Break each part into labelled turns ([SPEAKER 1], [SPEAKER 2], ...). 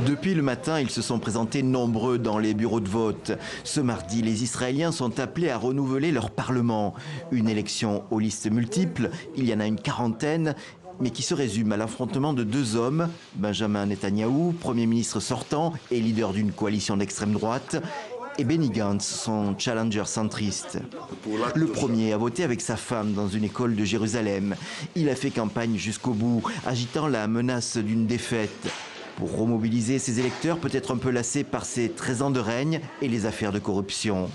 [SPEAKER 1] Depuis le matin, ils se sont présentés nombreux dans les bureaux de vote. Ce mardi, les Israéliens sont appelés à renouveler leur parlement. Une élection aux listes multiples, il y en a une quarantaine, mais qui se résume à l'affrontement de deux hommes, Benjamin Netanyahou, Premier ministre sortant et leader d'une coalition d'extrême droite, et Benny Gantz, son challenger centriste. Le premier a voté avec sa femme dans une école de Jérusalem. Il a fait campagne jusqu'au bout, agitant la menace d'une défaite. Pour remobiliser ses électeurs, peut-être un peu lassés par ses 13 ans de règne et les affaires de corruption.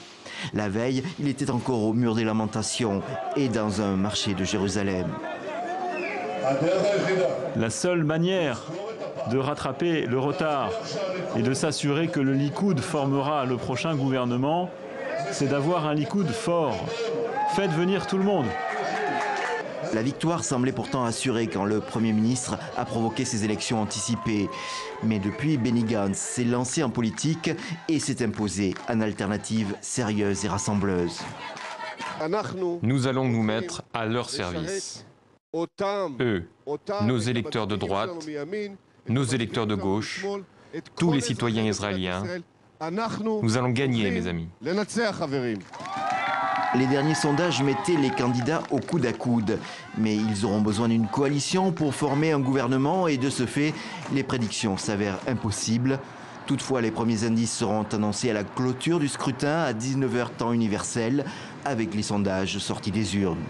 [SPEAKER 1] La veille, il était encore au mur des lamentations et dans un marché de Jérusalem.
[SPEAKER 2] La seule manière de rattraper le retard et de s'assurer que le Likoud formera le prochain gouvernement, c'est d'avoir un Likoud fort. Faites venir tout le monde.
[SPEAKER 1] La victoire semblait pourtant assurée quand le Premier ministre a provoqué ces élections anticipées. Mais depuis, Benny Gantz s'est lancé en politique et s'est imposé en alternative sérieuse et rassembleuse.
[SPEAKER 3] Nous allons nous mettre à leur service. Eux, nos électeurs de droite, nos électeurs de gauche, tous les citoyens israéliens, nous allons gagner, mes amis.
[SPEAKER 1] Les derniers sondages mettaient les candidats au coude à coude. Mais ils auront besoin d'une coalition pour former un gouvernement et de ce fait, les prédictions s'avèrent impossibles. Toutefois, les premiers indices seront annoncés à la clôture du scrutin à 19h temps universel avec les sondages sortis des urnes.